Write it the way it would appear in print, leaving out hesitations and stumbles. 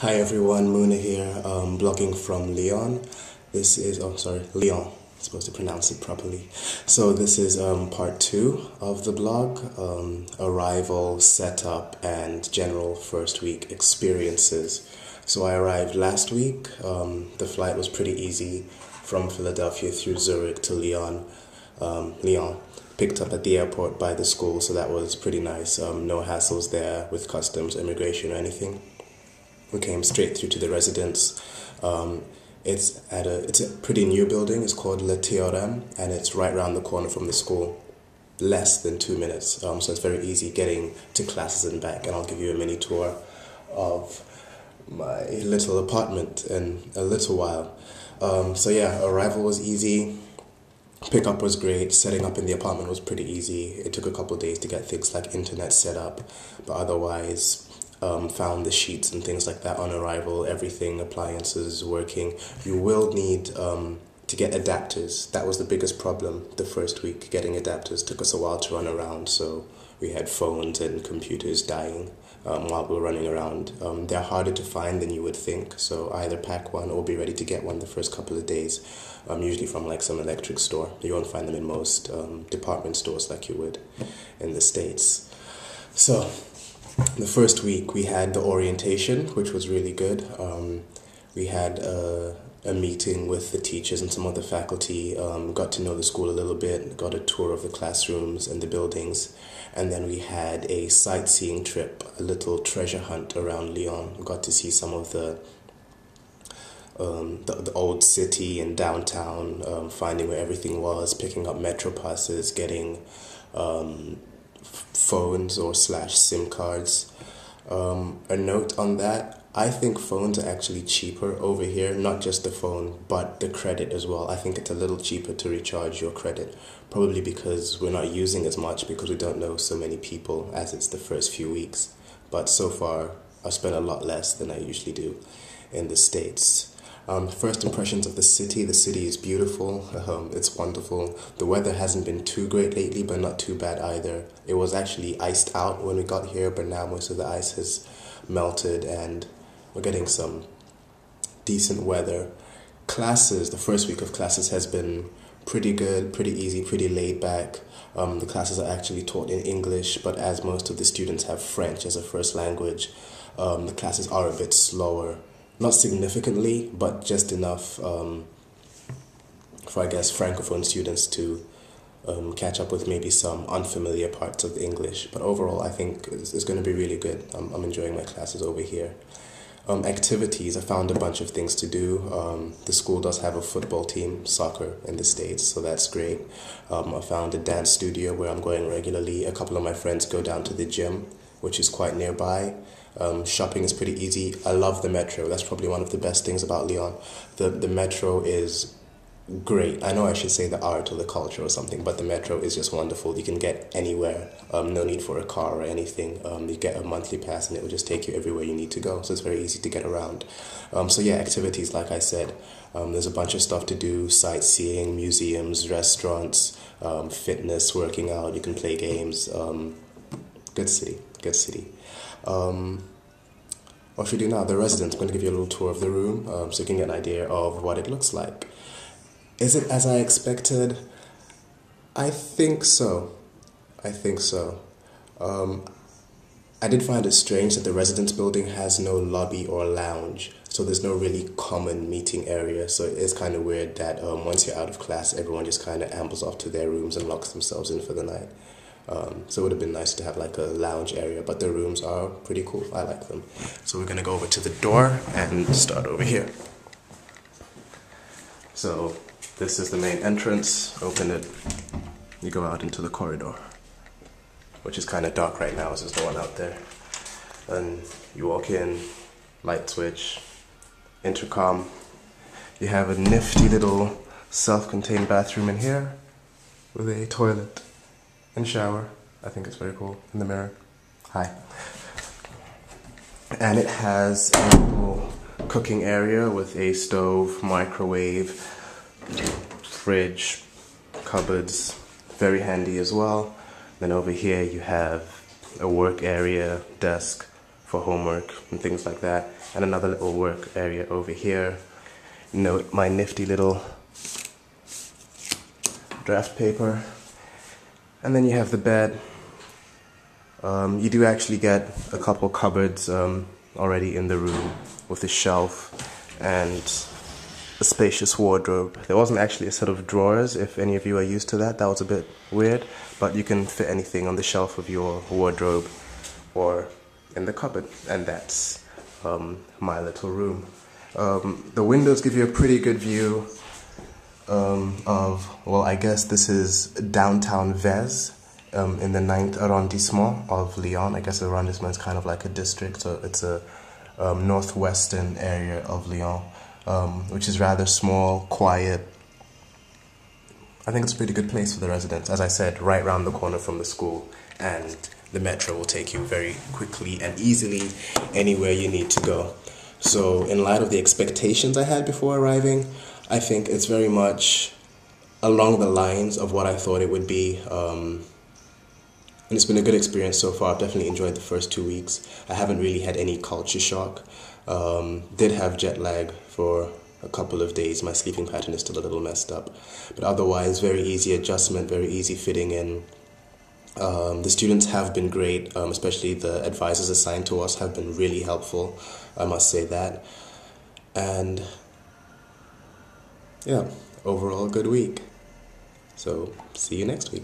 Hi everyone, Muna here, blogging from Lyon. This is, oh sorry, Lyon, I'm supposed to pronounce it properly. So this is part two of the blog, arrival, setup, and general first week experiences. So I arrived last week. The flight was pretty easy from Philadelphia through Zurich to Lyon. Picked up at the airport by the school, so that was pretty nice. No hassles there with customs, immigration, or anything. We came straight through to the residence. It's a pretty new building. It's called Le Théorème, and it's right around the corner from the school. Less than 2 minutes, so it's very easy getting to classes and back. And I'll give you a mini tour of my little apartment in a little while. So yeah, arrival was easy. Pickup was great. Setting up in the apartment was pretty easy. It took a couple of days to get things like internet set up, but otherwise found the sheets and things like that on arrival. Everything, appliances working. You will need to get adapters. That was the biggest problem the first week. Getting adapters took us a while to run around, so we had phones and computers dying while we were running around. They're harder to find than you would think, so either pack one or be ready to get one the first couple of days. Usually from like some electric store. You won't find them in most department stores like you would in the States. So the first week we had the orientation, which was really good. We had a meeting with the teachers and some of the faculty, got to know the school a little bit, got a tour of the classrooms and the buildings, and then we had a sightseeing trip, a little treasure hunt around Lyon. We got to see some of the old city and downtown, finding where everything was, picking up metro passes, getting phones or slash SIM cards. A note on that, I think phones are actually cheaper over here, not just the phone, but the credit as well. I think it's a little cheaper to recharge your credit, probably because we're not using as much because we don't know so many people as it's the first few weeks. But so far, I've spent a lot less than I usually do in the States. First impressions of the city is beautiful, it's wonderful. The weather hasn't been too great lately, but not too bad either. It was actually iced out when we got here, but now most of the ice has melted and we're getting some decent weather. Classes, the first week of classes has been pretty good, pretty easy, pretty laid back. The classes are actually taught in English, but as most of the students have French as a first language, the classes are a bit slower. Not significantly, but just enough for, I guess, Francophone students to catch up with maybe some unfamiliar parts of the English. But overall, I think it's going to be really good. I'm enjoying my classes over here. Activities, I found a bunch of things to do. The school does have a football team, soccer in the States, so that's great. I found a dance studio where I'm going regularly. A couple of my friends go down to the gym, which is quite nearby. Shopping is pretty easy. I love the metro. That's probably one of the best things about Lyon. The metro is great. I know I should say the art or the culture or something, but the metro is just wonderful. You can get anywhere. No need for a car or anything. You get a monthly pass and it will just take you everywhere you need to go. So it's very easy to get around. So yeah, activities, like I said. There's a bunch of stuff to do. Sightseeing, museums, restaurants, fitness, working out. You can play games. Good city. Good city. What should we do now? The residence. I'm going to give you a little tour of the room so you can get an idea of what it looks like. Is it as I expected? I think so. I think so. I did find it strange that the residence building has no lobby or lounge, so there's no really common meeting area. So it is kind of weird that once you're out of class, everyone just kind of ambles off to their rooms and locks themselves in for the night. So it would have been nice to have like a lounge area, but the rooms are pretty cool. I like them. So we're gonna go over to the door and start over here. So this is the main entrance. Open it, you go out into the corridor, which is kind of dark right now, so there's no one out there. And you walk in, light switch, intercom. You have a nifty little self-contained bathroom in here with a toilet and shower. I think it's very cool. In the mirror. Hi. And it has a little cooking area with a stove, microwave, fridge, cupboards. Very handy as well. Then over here you have a work area, desk, for homework and things like that. And another little work area over here. Note my nifty little draft paper. And then you have the bed. You do actually get a couple cupboards already in the room with a shelf and a spacious wardrobe. There wasn't actually a set of drawers, if any of you are used to that. That was a bit weird, but you can fit anything on the shelf of your wardrobe or in the cupboard, and that's my little room. The windows give you a pretty good view of, well, I guess this is downtown Vez, in the 9th arrondissement of Lyon. I guess arrondissement is kind of like a district, so it's a northwestern area of Lyon, which is rather small, quiet. I think it's a pretty good place for the residents. As I said, right around the corner from the school, and the metro will take you very quickly and easily anywhere you need to go. So in light of the expectations I had before arriving, I think it's very much along the lines of what I thought it would be. And it's been a good experience so far. I've definitely enjoyed the first 2 weeks. I haven't really had any culture shock. Did have jet lag for a couple of days. My sleeping pattern is still a little messed up. But otherwise, very easy adjustment, very easy fitting in. The students have been great, especially the advisors assigned to us have been really helpful, I must say that. And yeah, overall good week. So see you next week.